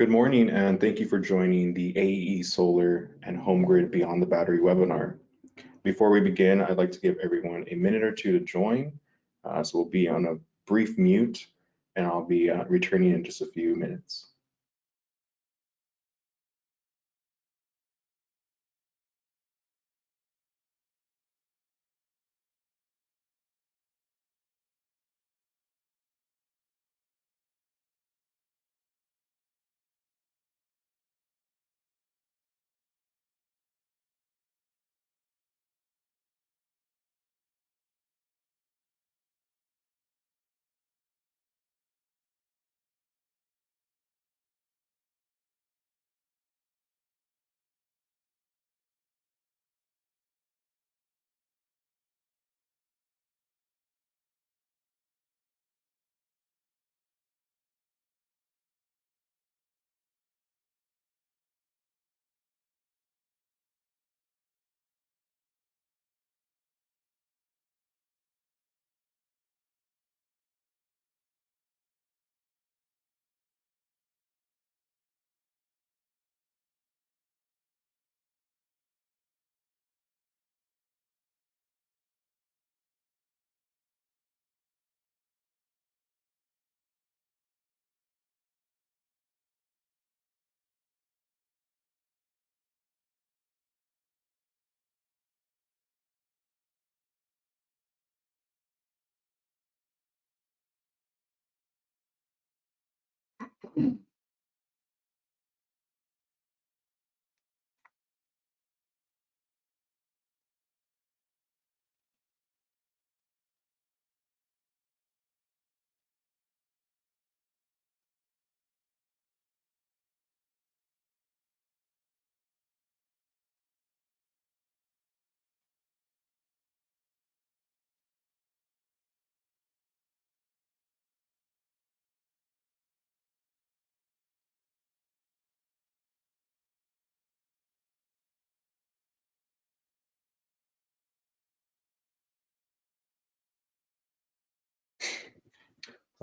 Good morning, and thank you for joining the AEE Solar and HomeGrid Beyond the Battery webinar. Before we begin, I'd like to give everyone a minute or two to join. So we'll be on a brief mute, and I'll be returning in just a few minutes.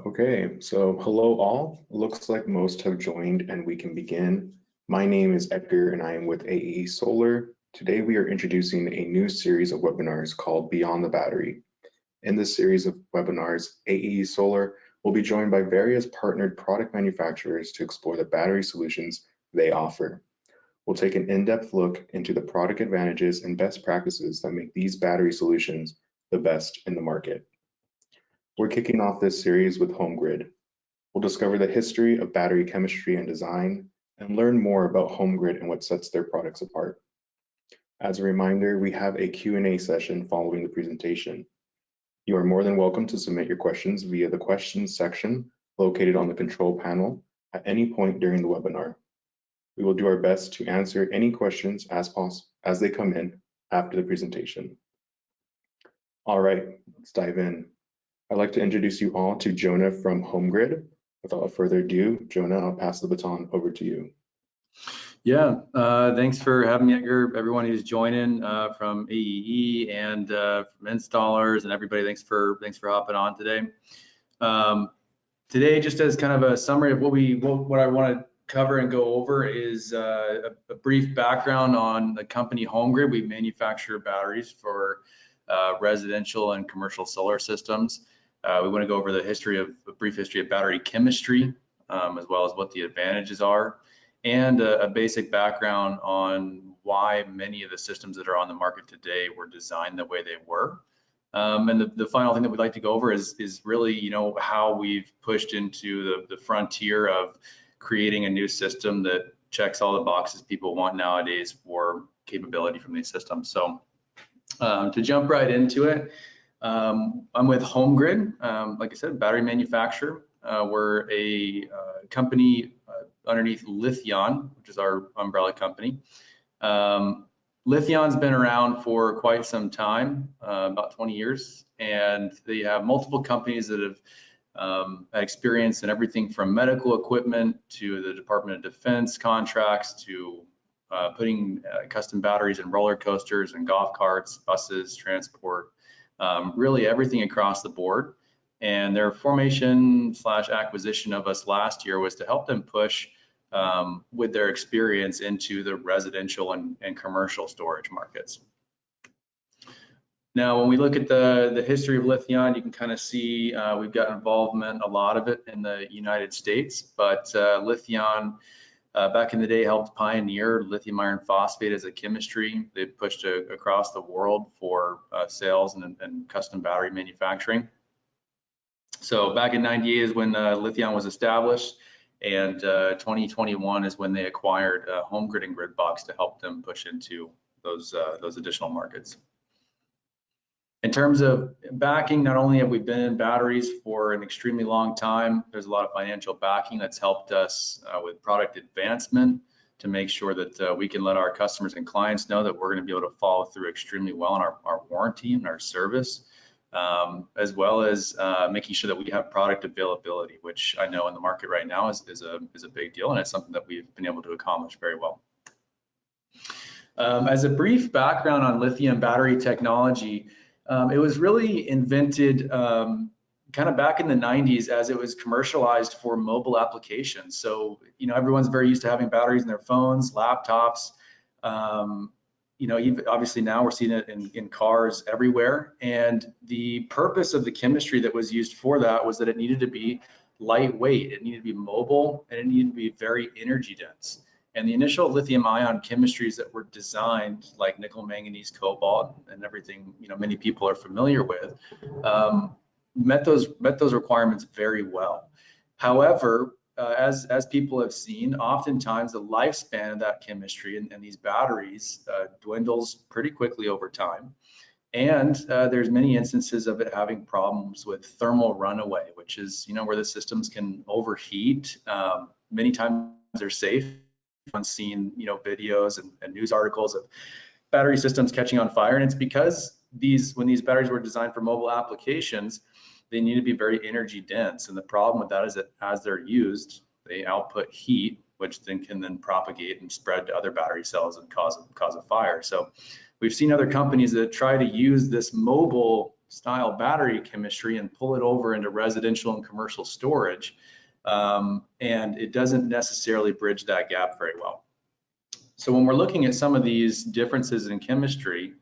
Okay, so hello all. Looks like most have joined and we can begin. My name is Edgar and I am with AEE Solar. Today we are introducing a new series of webinars called Beyond the Battery. In this series of webinars, AEE Solar will be joined by various partnered product manufacturers to explore the battery solutions they offer. We'll take an in-depth look into the product advantages and best practices that make these battery solutions the best in the market. We're kicking off this series with HomeGrid. We'll discover the history of battery chemistry and design and learn more about HomeGrid and what sets their products apart. As a reminder, we have a Q&A session following the presentation. You are more than welcome to submit your questions via the questions section located on the control panel at any point during the webinar. We will do our best to answer any questions as they come in after the presentation. All right, let's dive in. I'd like to introduce you all to Jonah from HomeGrid. Without further ado, Jonah, I'll pass the baton over to you. Yeah, thanks for having me, Edgar. Everyone who's joining from AEE and from installers and everybody, thanks for hopping on today. Today, just as kind of a summary of what I want to cover and go over is a brief background on the company HomeGrid. We manufacture batteries for residential and commercial solar systems. We want to go over a brief history of battery chemistry, as well as what the advantages are, and a basic background on why many of the systems that are on the market today were designed the way they were. And the final thing that we'd like to go over is really, how we've pushed into the frontier of creating a new system that checks all the boxes people want nowadays for capability from these systems. So to jump right into it, I'm with HomeGrid, like I said, battery manufacturer. We're a company underneath Lithion, which is our umbrella company. Lithion's been around for quite some time, about 20 years, and they have multiple companies that have had experience in everything from medical equipment to the Department of Defense contracts to putting custom batteries in roller coasters and golf carts, buses, transport, really everything across the board. And their formation / acquisition of us last year was to help them push with their experience into the residential and commercial storage markets. Now, when we look at the history of Lithion, you can kind of see we've got involvement, a lot of it in the United States, but Lithion back in the day helped pioneer lithium iron phosphate as a chemistry. They pushed across the world for sales and custom battery manufacturing. So back in '98 is when Lithion was established, and 2021 is when they acquired HomeGrid and Gridbox to help them push into those additional markets. In terms of backing, not only have we been in batteries for an extremely long time, there's a lot of financial backing that's helped us with product advancement to make sure that we can let our customers and clients know that we're going to be able to follow through extremely well on our warranty and our service, as well as making sure that we have product availability, which I know in the market right now is a big deal, and it's something that we've been able to accomplish very well. As a brief background on lithium battery technology, it was really invented kind of back in the 90s as it was commercialized for mobile applications. So, everyone's very used to having batteries in their phones, laptops. Even obviously now we're seeing it in cars everywhere. And the purpose of the chemistry that was used for that was that it needed to be lightweight, it needed to be mobile, and it needed to be very energy dense. And the initial lithium ion chemistries that were designed, like nickel, manganese, cobalt, and everything many people are familiar with, met those requirements very well. However, as people have seen, oftentimes the lifespan of that chemistry and these batteries dwindles pretty quickly over time. And there's many instances of it having problems with thermal runaway, which is where the systems can overheat. Many times they're safe. I've seen videos and news articles of battery systems catching on fire, and it's because when these batteries were designed for mobile applications, they need to be very energy dense. And the problem with that is that as they're used, they output heat, which then can propagate and spread to other battery cells and cause a fire. So we've seen other companies that try to use this mobile style battery chemistry and pull it over into residential and commercial storage. And it doesn't necessarily bridge that gap very well. So when we're looking at some of these differences in chemistry,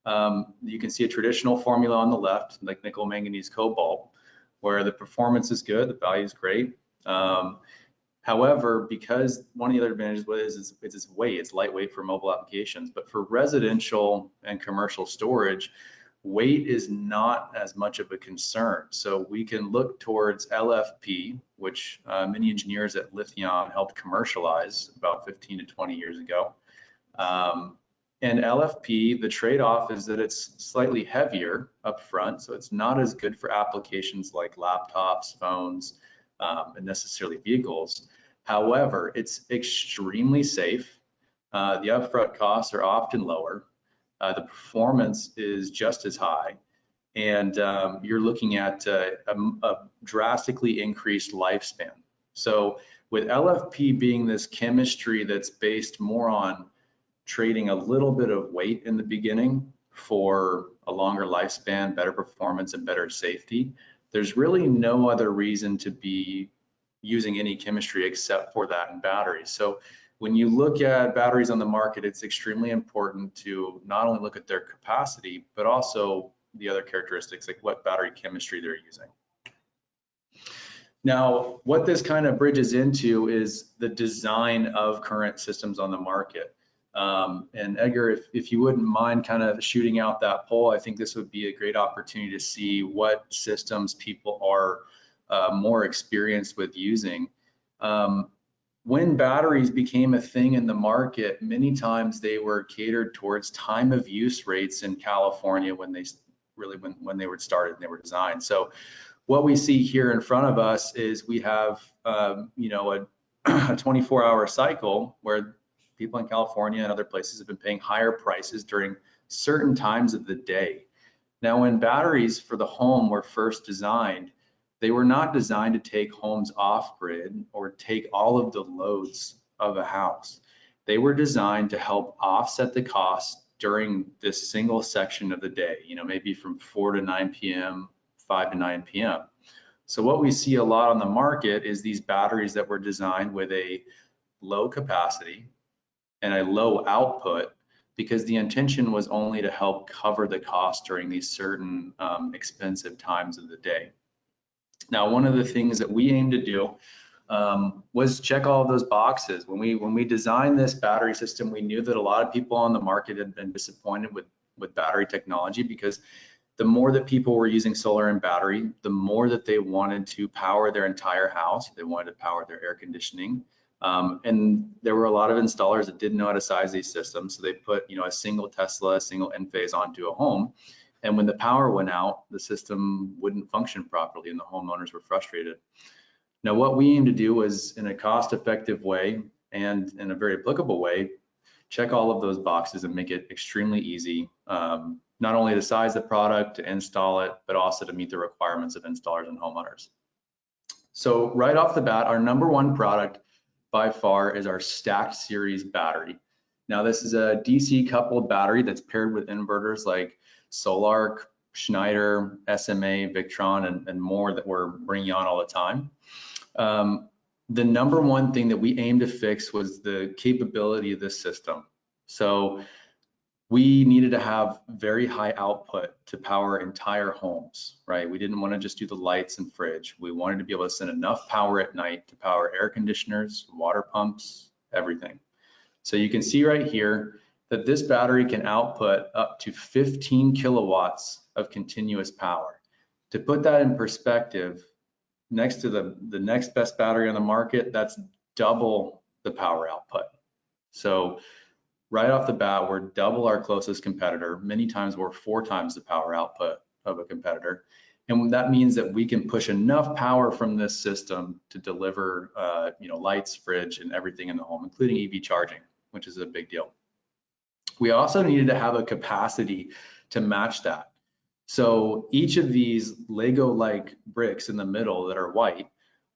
you can see a traditional formula on the left, like nickel, manganese, cobalt, where the performance is good, the value is great. However, because one of the other advantages is its weight, it's lightweight for mobile applications, but for residential and commercial storage, weight is not as much of a concern. So we can look towards LFP, which many engineers at Lithion helped commercialize about 15 to 20 years ago. And LFP, the trade-off is that it's slightly heavier up front, so it's not as good for applications like laptops, phones, and necessarily vehicles. However, it's extremely safe. The upfront costs are often lower. The performance is just as high, and you're looking at a drastically increased lifespan. So with LFP being this chemistry that's based more on trading a little bit of weight in the beginning for a longer lifespan, better performance, and better safety, there's really no other reason to be using any chemistry except for that in batteries. So when you look at batteries on the market, it's extremely important to not only look at their capacity, but also the other characteristics, like what battery chemistry they're using. Now, what this kind of bridges into is the design of current systems on the market. And Edgar, if you wouldn't mind kind of shooting out that poll, I think this would be a great opportunity to see what systems people are more experienced with using. When batteries became a thing in the market, many times they were catered towards time of use rates in California when they were started and they were designed. So what we see here in front of us is we have a 24-hour cycle where people in California and other places have been paying higher prices during certain times of the day. Now, when batteries for the home were first designed, they were not designed to take homes off grid or take all of the loads of a house. They were designed to help offset the costs during this single section of the day, maybe from 4 to 9 p.m., 5 to 9 p.m. So what we see a lot on the market is these batteries that were designed with a low capacity and a low output, because the intention was only to help cover the cost during these certain expensive times of the day. Now, one of the things that we aim to do was check all of those boxes. When we designed this battery system, we knew that a lot of people on the market had been disappointed with battery technology, because the more that people were using solar and battery, the more that they wanted to power their entire house. They wanted to power their air conditioning. And there were a lot of installers that didn't know how to size these systems. So they put, a single Tesla, a single Enphase onto a home. And when the power went out, the system wouldn't function properly and the homeowners were frustrated. Now, what we aim to do was, in a cost-effective way and in a very applicable way, check all of those boxes and make it extremely easy, not only to size the product, to install it, but also to meet the requirements of installers and homeowners. So right off the bat, our number one product by far is our stacked series battery. Now, this is a DC coupled battery that's paired with inverters like Solar, Schneider, SMA, Victron, and more that we're bringing on all the time. The number one thing that we aimed to fix was the capability of this system. So we needed to have very high output to power entire homes, right? We didn't want to just do the lights and fridge. We wanted to be able to send enough power at night to power air conditioners, water pumps, everything. So you can see right here that this battery can output up to 15 kilowatts of continuous power. To put that in perspective, next to the next best battery on the market, that's double the power output. So right off the bat, we're double our closest competitor. Many times we're 4 times the power output of a competitor. And that means that we can push enough power from this system to deliver lights, fridge, and everything in the home, including EV charging, which is a big deal. We also needed to have a capacity to match that. So each of these Lego-like bricks in the middle that are white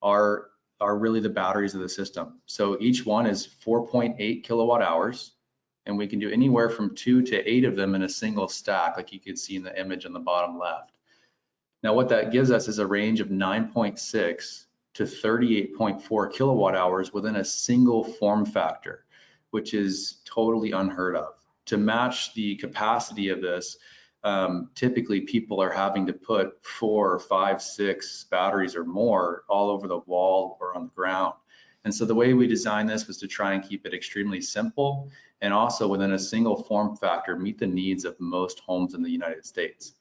are really the batteries of the system. So each one is 4.8 kilowatt hours, and we can do anywhere from 2 to 8 of them in a single stack, like you can see in the image on the bottom left. Now, what that gives us is a range of 9.6 to 38.4 kilowatt hours within a single form factor, which is totally unheard of. To match the capacity of this, typically people are having to put 4, 5, 6 batteries or more all over the wall or on the ground. And so the way we designed this was to try and keep it extremely simple, and also within a single form factor meet the needs of most homes in the United States.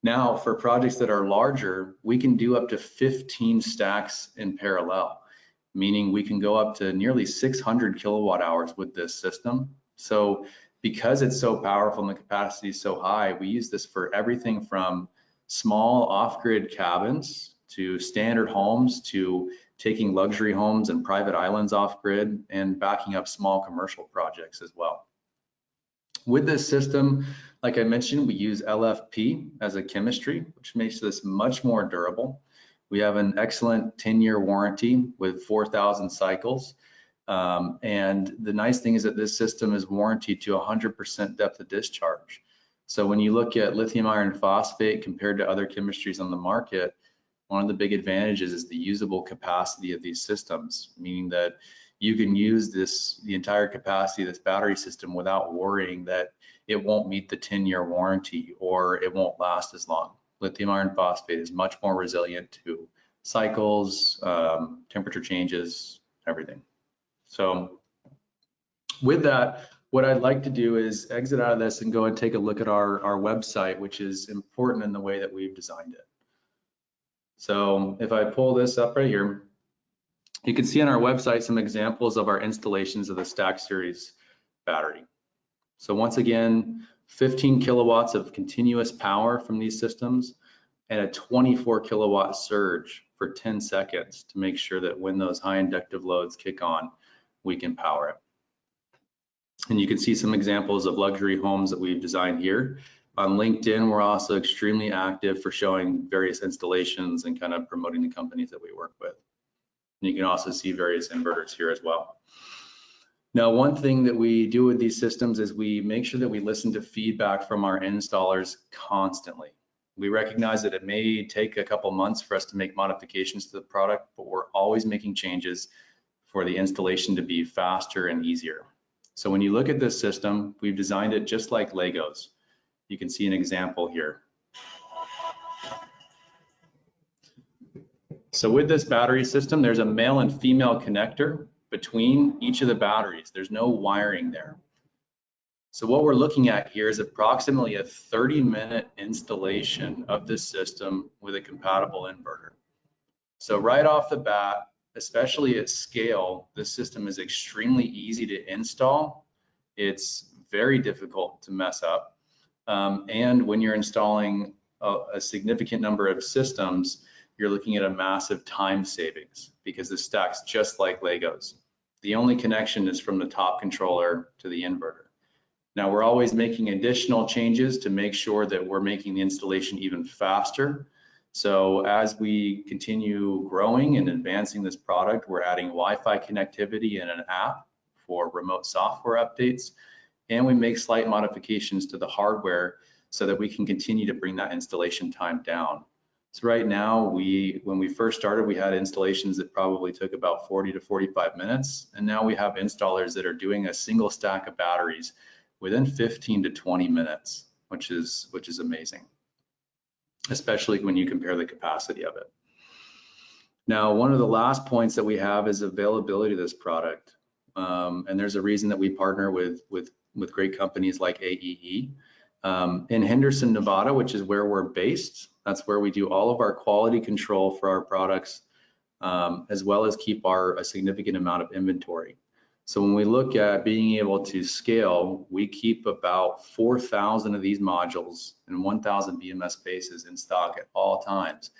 Now, for projects that are larger, we can do up to 15 stacks in parallel, meaning we can go up to nearly 600 kilowatt hours with this system. So because it's so powerful and the capacity is so high, we use this for everything from small off-grid cabins to standard homes to taking luxury homes and private islands off-grid and backing up small commercial projects as well. With this system, like I mentioned, we use LFP as a chemistry, which makes this much more durable. We have an excellent 10-year warranty with 4,000 cycles. And the nice thing is that this system is warranted to 100% depth of discharge. So when you look at lithium iron phosphate compared to other chemistries on the market, one of the big advantages is the usable capacity of these systems, meaning that you can use the entire capacity of this battery system without worrying that it won't meet the 10-year warranty or it won't last as long. Lithium iron phosphate is much more resilient to cycles, temperature changes, everything. So with that, what I'd like to do is exit out of this and go and take a look at our website, which is important in the way that we've designed it. So if I pull this up right here, you can see on our website some examples of our installations of the Stack Series battery. So once again, 15 kilowatts of continuous power from these systems and a 24 kilowatt surge for 10 seconds to make sure that when those high inductive loads kick on, we can power it. And you can see some examples of luxury homes that we've designed here. On LinkedIn, we're also extremely active for showing various installations and kind of promoting the companies that we work with. And you can also see various inverters here as well. Now, one thing that we do with these systems is we make sure that we listen to feedback from our installers constantly. We recognize that it may take a couple months for us to make modifications to the product, but we're always making changes for the installation to be faster and easier. So when you look at this system, we've designed it just like Legos. You can see an example here. So with this battery system, there's a male and female connector between each of the batteries. There's no wiring there. So what we're looking at here is approximately a 30-minute installation of this system with a compatible inverter. So right off the bat, especially at scale, this system is extremely easy to install. It's very difficult to mess up. And when you're installing a significant number of systems, you're looking at a massive time savings because this stacks just like Legos. The only connection is from the top controller to the inverter. Now we're always making additional changes to make sure that we're making the installation even faster. So as we continue growing and advancing this product, we're adding Wi-Fi connectivity and an app for remote software updates. And we make slight modifications to the hardware so that we can continue to bring that installation time down. So right now, when we first started, we had installations that probably took about 40 to 45 minutes. And now we have installers that are doing a single stack of batteries within 15 to 20 minutes, which is amazing, especially when you compare the capacity of it. Now, one of the last points that we have is availability of this product. And there's a reason that we partner with great companies like AEE. In Henderson, Nevada, which is where we're based, that's where we do all of our quality control for our products, as well as keep a significant amount of inventory. So when we look at being able to scale, we keep about 4,000 of these modules and 1,000 BMS bases in stock at all times.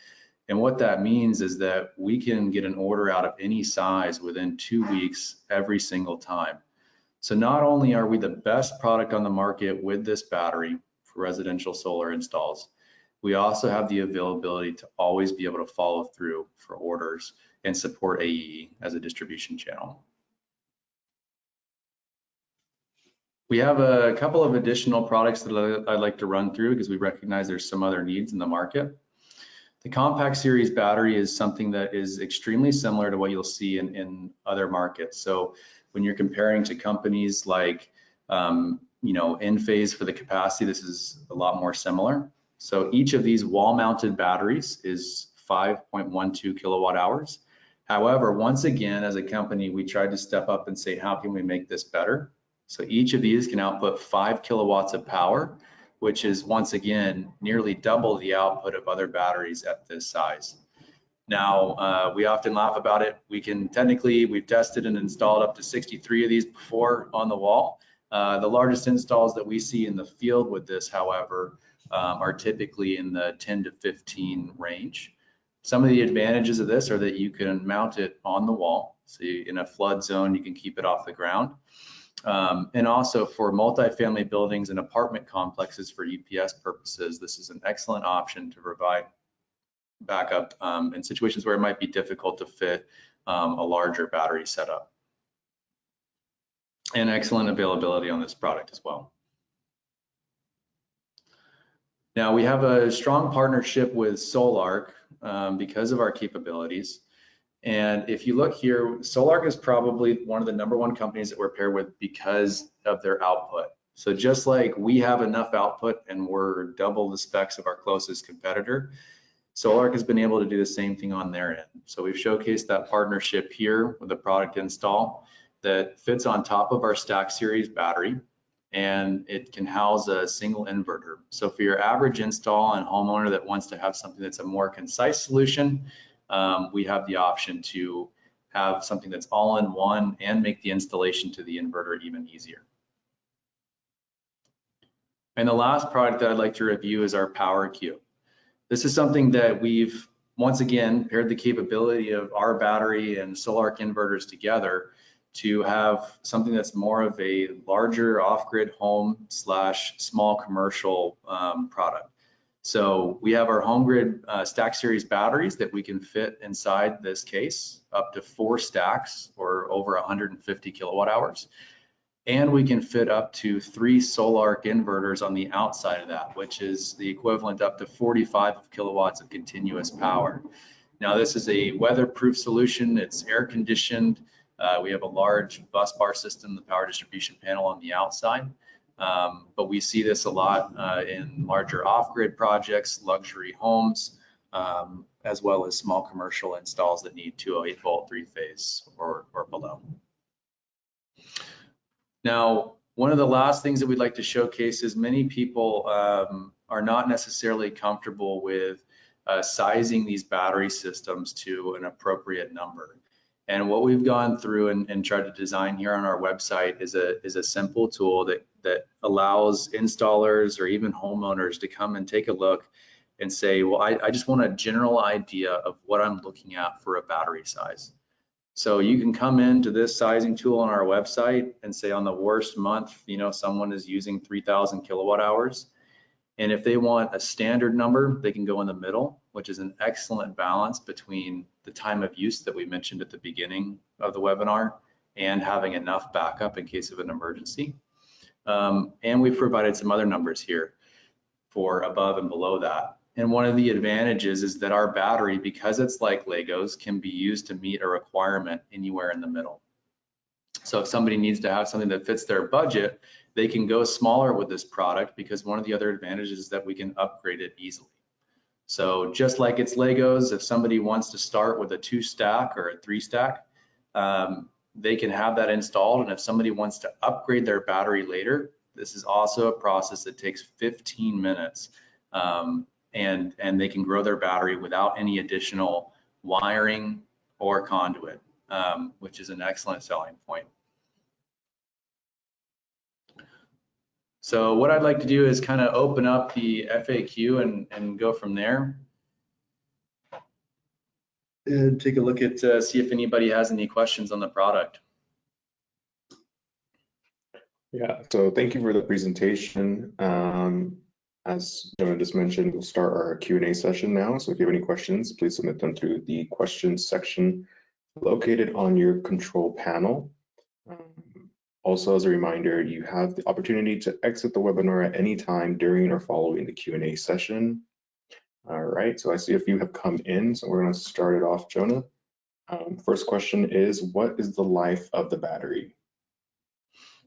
And what that means is that we can get an order out of any size within 2 weeks every single time. So not only are we the best product on the market with this battery for residential solar installs, we also have the availability to always be able to follow through for orders and support AEE as a distribution channel. We have a couple of additional products that I'd like to run through because we recognize there's some other needs in the market. The compact series battery is something that is extremely similar to what you'll see in other markets. So when you're comparing to companies like, Enphase for the capacity, this is a lot more similar. So each of these wall-mounted batteries is 5.12 kilowatt hours. However, once again, as a company, we tried to step up and say, how can we make this better? So each of these can output 5 kilowatts of power, which is once again nearly double the output of other batteries at this size. Now, we often laugh about it. We've tested and installed up to 63 of these before on the wall. The largest installs that we see in the field with this, however, are typically in the 10 to 15 range. Some of the advantages of this are that you can mount it on the wall. So in a flood zone, you can keep it off the ground. And also for multifamily buildings and apartment complexes for UPS purposes, this is an excellent option to provide backup in situations where it might be difficult to fit a larger battery setup. And excellent availability on this product as well. Now we have a strong partnership with Solar because of our capabilities. And if you look here, Solar is probably one of the #1 companies that we're paired with because of their output. So just like we have enough output and we're double the specs of our closest competitor, Solar has been able to do the same thing on their end. So we've showcased that partnership here with a product install that fits on top of our stack series battery, and it can house a single inverter. So for your average install and homeowner that wants to have something that's a more concise solution, we have the option to have something that's all in one and make the installation to the inverter even easier. And the last product that I'd like to review is our Power Cube. This is something that we've, once again, paired the capability of our battery and Solar inverters together to have something that's more of a larger off-grid home / small commercial product. So we have our HomeGrid stack series batteries that we can fit inside this case, up to 4 stacks or over 150 kilowatt hours. And we can fit up to 3 Solar inverters on the outside of that, which is the equivalent up to 45 kilowatts of continuous power. Now this is a weatherproof solution, it's air conditioned, We have a large bus bar system, the power distribution panel on the outside. But we see this a lot in larger off-grid projects, luxury homes, as well as small commercial installs that need 208 volt 3-phase or below. Now, one of the last things that we'd like to showcase is many people are not necessarily comfortable with sizing these battery systems to an appropriate number. And what we've gone through and tried to design here on our website is a simple tool that allows installers or even homeowners to come and take a look and say, well, I just want a general idea of what I'm looking at for a battery size. So you can come into this sizing tool on our website and say on the worst month, someone is using 3,000 kilowatt hours. And if they want a standard number, they can go in the middle, which is an excellent balance between the time of use that we mentioned at the beginning of the webinar and having enough backup in case of an emergency. And we've provided some other numbers here for above and below that. And one of the advantages is that our battery, because it's like Legos, can be used to meet a requirement anywhere in the middle. So if somebody needs to have something that fits their budget, they can go smaller with this product, because one of the other advantages is that we can upgrade it easily. So just like it's Legos, if somebody wants to start with a 2-stack or a 3-stack, they can have that installed. And if somebody wants to upgrade their battery later, this is also a process that takes 15 minutes. And they can grow their battery without any additional wiring or conduit, which is an excellent selling point. So what I'd like to do is kind of open up the FAQ and go from there. And take a look at, see if anybody has any questions on the product. Yeah, so thank you for the presentation. As Jonah just mentioned, we'll start our Q&A session now. So if you have any questions, please submit them through the questions section located on your control panel. Also, as a reminder, you have the opportunity to exit the webinar at any time during or following the Q&A session. All right, so I see a few have come in, so we're going to start it off, Jonah. First question is, what is the life of the battery?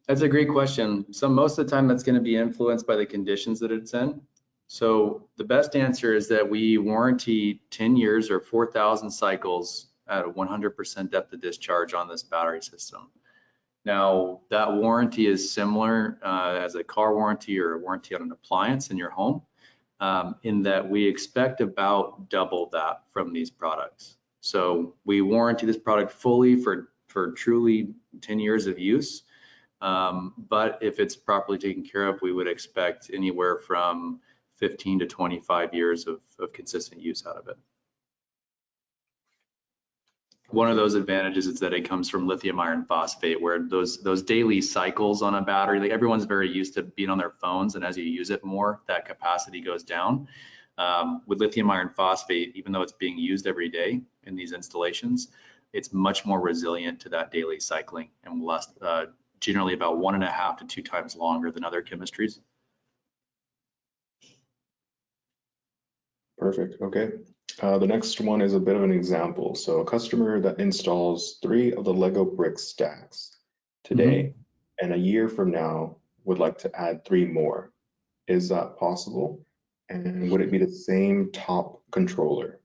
That's a great question. So most of the time that's going to be influenced by the conditions that it's in. So the best answer is that we warranty 10 years or 4,000 cycles at a 100% depth of discharge on this battery system. Now that warranty is similar as a car warranty or a warranty on an appliance in your home, in that we expect about double that from these products. So we warranty this product fully for truly 10 years of use. But if it's properly taken care of, we would expect anywhere from 15 to 25 years of consistent use out of it. One of those advantages is that it comes from lithium iron phosphate, where those daily cycles on a battery, like everyone's very used to being on their phones, and as you use it more, that capacity goes down. With lithium iron phosphate, even though it's being used every day in these installations, it's much more resilient to that daily cycling and will last generally about 1.5 to 2 times longer than other chemistries. Perfect, okay. The next one is a bit of an example. So a customer that installs 3 of the Lego brick stacks today, and a year from now would like to add 3 more. Is that possible? And would it be the same top controller?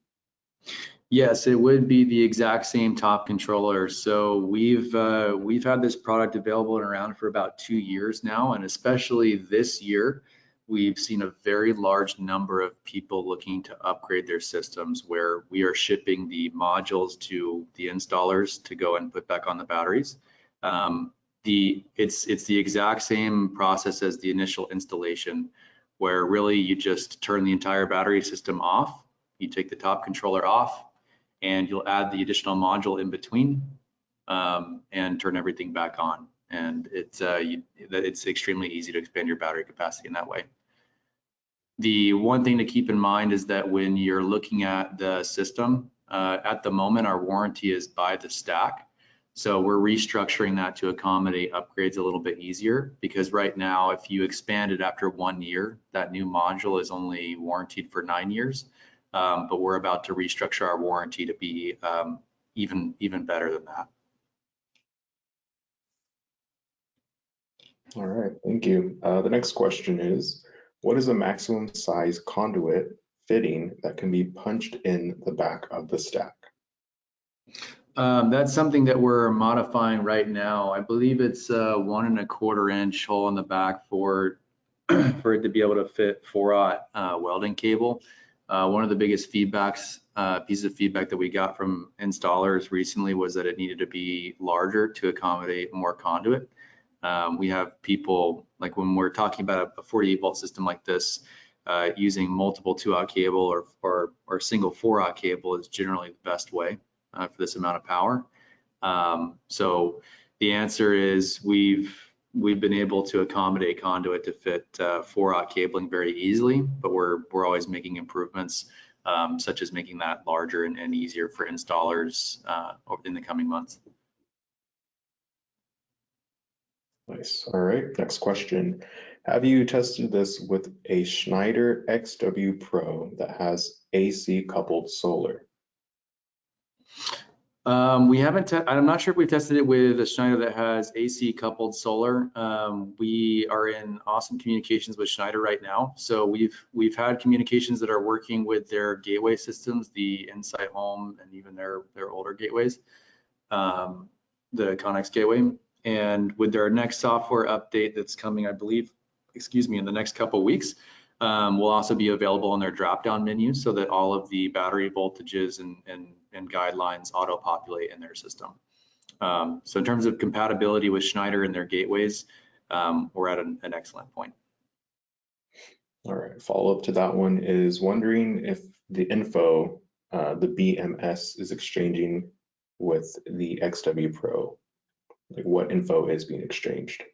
Yes, it would be the exact same top controller. So we've had this product available and around for about 2 years now, and especially this year, we've seen a very large number of people looking to upgrade their systems, where we are shipping the modules to the installers to go and put back on the batteries. It's the exact same process as the initial installation, where really you just turn the entire battery system off, you take the top controller off, and you'll add the additional module in between and turn everything back on. And it's extremely easy to expand your battery capacity in that way. The one thing to keep in mind is that when you're looking at the system, at the moment, our warranty is by the stack. So we're restructuring that to accommodate upgrades a little bit easier, because right now, if you expand it after 1 year, that new module is only warranted for 9 years. But we're about to restructure our warranty to be even better than that. All right, thank you. The next question is, what is the maximum size conduit fitting that can be punched in the back of the stack? That's something that we're modifying right now. I believe it's a 1¼ inch hole in the back for for it to be able to fit 4/aught welding cable. One of the biggest pieces of feedback that we got from installers recently was that it needed to be larger to accommodate more conduit. We have people, like when we're talking about a 48 volt system like this, using multiple 2/aught cable or single 4/aught cable is generally the best way for this amount of power. So the answer is we've been able to accommodate conduit to fit 4/aught cabling very easily, but we're always making improvements, such as making that larger and easier for installers in the coming months. Nice. All right, next question. Have you tested this with a Schneider XW Pro that has AC coupled solar? We haven't. I'm not sure if we've tested it with a Schneider that has AC coupled solar. We are in awesome communications with Schneider right now. So we've had communications that are working with their gateway systems, the Insight Home, and even their older gateways, the Connex gateway. And with their next software update that's coming, I believe, in the next couple of weeks, will also be available in their drop-down menu so that all of the battery voltages and guidelines auto-populate in their system. So in terms of compatibility with Schneider and their gateways, we're at an excellent point. All right, follow-up to that one is wondering if the info, the BMS is exchanging with the XW Pro. Like what info is being exchanged?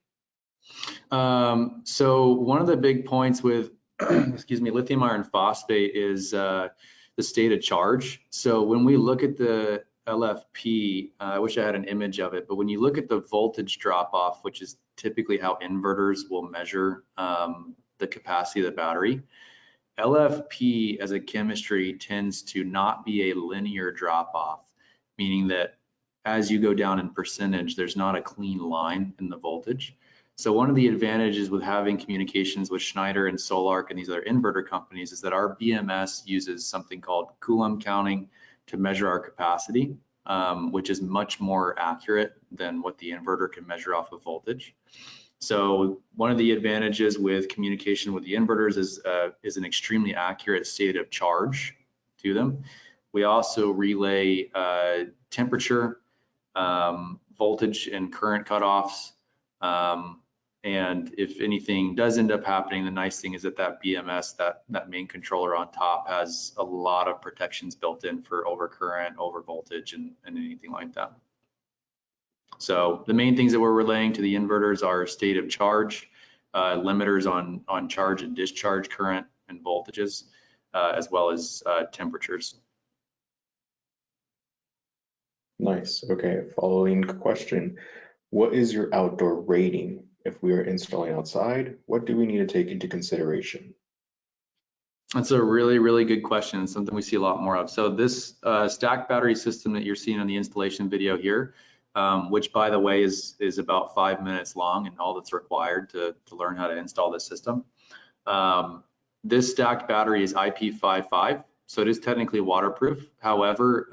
So one of the big points with lithium iron phosphate is the state of charge. So when we look at the LFP, I wish I had an image of it, but when you look at the voltage drop off, which is typically how inverters will measure the capacity of the battery, LFP as a chemistry tends to not be a linear drop off, meaning that as you go down in percentage, there's not a clean line in the voltage. So one of the advantages with having communications with Schneider and Solarc and these other inverter companies is that our BMS uses something called Coulomb counting to measure our capacity, which is much more accurate than what the inverter can measure off of voltage. So one of the advantages with communication with the inverters is an extremely accurate state of charge to them. We also relay temperature, voltage and current cutoffs. And if anything does end up happening, the nice thing is that BMS, that main controller on top, has a lot of protections built in for overcurrent, over voltage, and anything like that. So the main things that we're relaying to the inverters are state of charge, limiters on charge and discharge current and voltages, as well as temperatures. Nice. Okay, following question. What is your outdoor rating? If we are installing outside, what do we need to take into consideration? That's a really, really good question. It's something we see a lot more of. So this stacked battery system that you're seeing on the installation video here, which by the way is about 5 minutes long and all that's required to learn how to install this system. This stacked battery is IP55, so it is technically waterproof. However,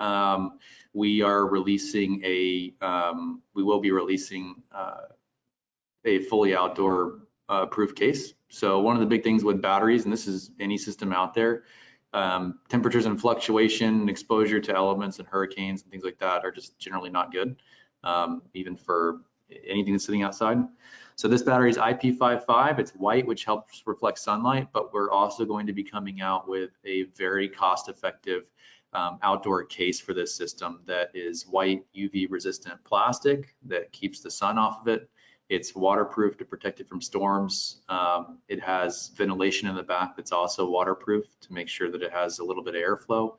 we will be releasing a fully outdoor proof case. So one of the big things with batteries, and this is any system out there, temperatures and fluctuation, exposure to elements and hurricanes and things like that are just generally not good, even for anything that's sitting outside. So this battery is IP55, it's white, which helps reflect sunlight, but we're also going to be coming out with a very cost-effective outdoor case for this system that is white UV resistant plastic that keeps the sun off of it. It's waterproof to protect it from storms. It has ventilation in the back that's also waterproof to make sure that it has a little bit of airflow.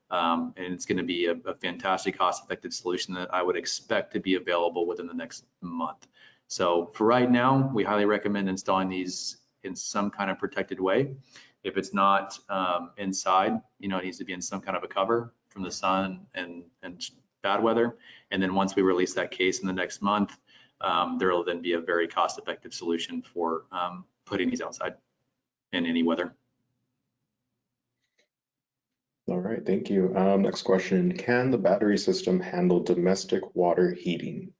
And it's going to be a fantastic cost-effective solution that I would expect to be available within the next month. So for right now, we highly recommend installing these in some kind of protected way. If it's not inside, it needs to be in some kind of a cover from the sun and bad weather. And then once we release that case in the next month, there will then be a very cost-effective solution for putting these outside in any weather. All right, thank you. Next question, can the battery system handle domestic water heating?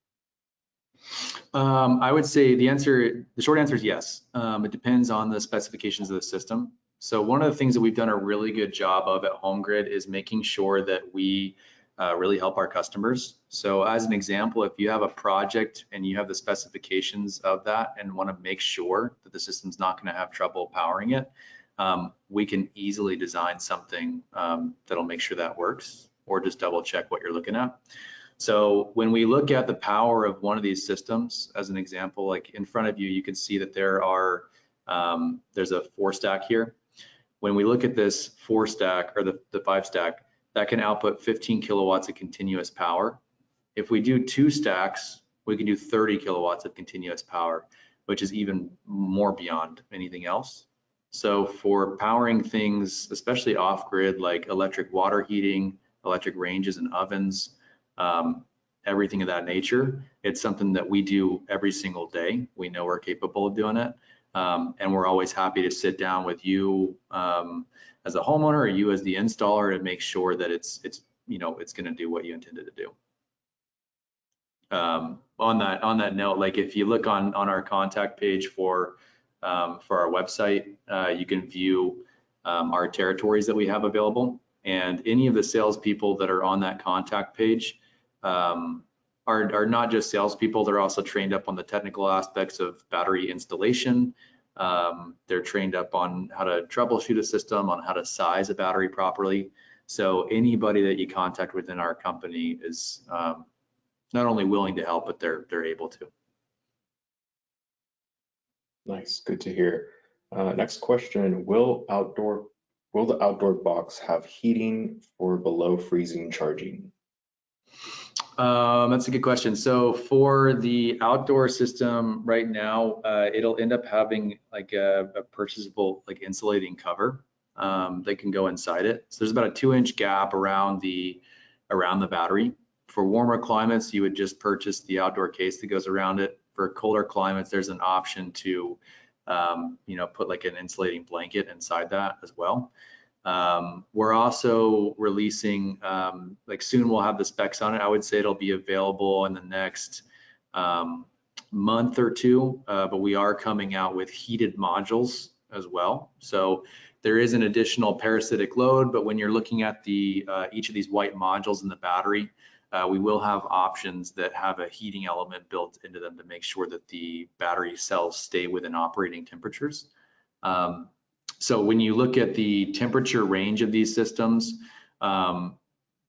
I would say the short answer is yes. It depends on the specifications of the system. So one of the things that we've done a really good job of at HomeGrid is making sure that we really help our customers. So as an example, if you have a project and you have the specifications of that and want to make sure that the system's not going to have trouble powering it, we can easily design something that'll make sure that works, or just double check what you're looking at. So when we look at the power of one of these systems, as an example, like in front of you, you can see that there's a 4-stack here. When we look at this 4-stack or the 5-stack, that can output 15 kilowatts of continuous power. If we do 2 stacks, we can do 30 kilowatts of continuous power, which is even more beyond anything else. So for powering things, especially off-grid, like electric water heating, electric ranges and ovens, everything of that nature, it's something that we do every single day. We know we're capable of doing it. And we're always happy to sit down with you as a homeowner or you as the installer to make sure that it's going to do what you intended to do. On that note, like if you look on our contact page for our website, you can view our territories that we have available, and any of the salespeople that are on that contact page are not just salespeople, they're also trained up on the technical aspects of battery installation. They're trained up on how to troubleshoot a system, on how to size a battery properly. So anybody that you contact within our company is not only willing to help, but they're able to. Nice, good to hear. Next question, will the outdoor box have heating for below freezing charging? That's a good question. So for the outdoor system right now, it'll end up having like a purchasable like insulating cover that can go inside it. So there's about a 2-inch gap around the battery. For warmer climates, you would just purchase the outdoor case that goes around it. For colder climates, there's an option to put like an insulating blanket inside that as well. We're also releasing, like soon we'll have the specs on it. I would say it'll be available in the next month or two, but we are coming out with heated modules as well. So there is an additional parasitic load, but when you're looking at each of these white modules in the battery, we will have options that have a heating element built into them to make sure that the battery cells stay within operating temperatures. So when you look at the temperature range of these systems,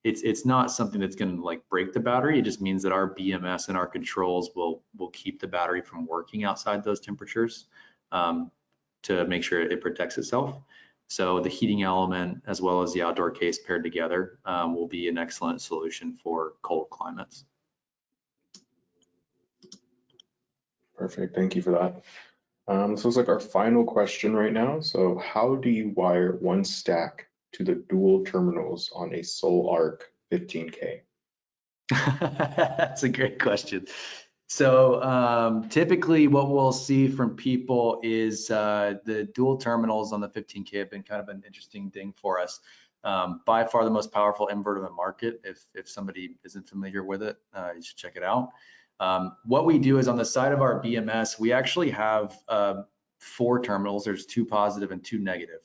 it's not something that's going to like break the battery. It just means that our BMS and our controls will keep the battery from working outside those temperatures to make sure it protects itself. So the heating element as well as the outdoor case paired together will be an excellent solution for cold climates. Perfect, thank you for that. This looks like our final question right now. So how do you wire one stack to the dual terminals on a Solar 15K? That's a great question. So typically what we'll see from people is the dual terminals on the 15K have been kind of an interesting thing for us. By far the most powerful inverter in the market. If somebody isn't familiar with it, you should check it out. What we do is on the side of our BMS, we actually have 4 terminals. There's 2 positive and 2 negative.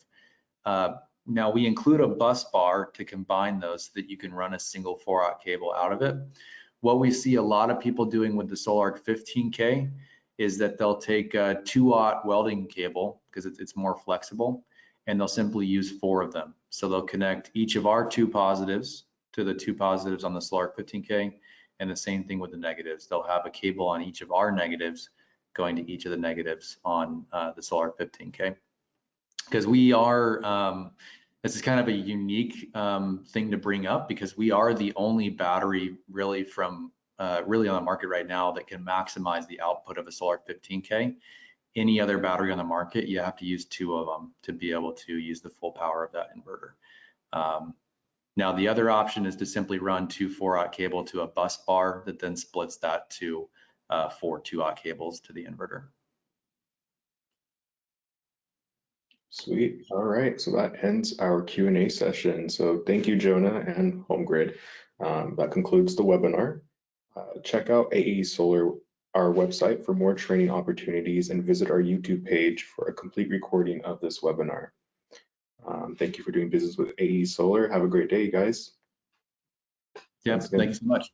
Now we include a bus bar to combine those so that you can run a single 4-aught cable out of it. What we see a lot of people doing with the Solar 15K is that they'll take a 2-aught welding cable because it's more flexible, and they'll simply use 4 of them. So they'll connect each of our 2 positives to the 2 positives on the Solar 15K, and the same thing with the negatives. They'll have a cable on each of our negatives going to each of the negatives on the Solar 15K. Because we are, this is kind of a unique thing to bring up because we are the only battery really on the market right now that can maximize the output of a Solar 15K. Any other battery on the market, you have to use 2 of them to be able to use the full power of that inverter. Now the other option is to simply run 2 4-aught cable to a bus bar that then splits that to for 2-aught cables to the inverter. Sweet. All right. So that ends our Q&A session. So thank you, Jonah and HomeGrid. That concludes the webinar. Check out AEE Solar, our website, for more training opportunities, and visit our YouTube page for a complete recording of this webinar. Thank you for doing business with AEE Solar. Have a great day, guys. Yeah, thank you so much.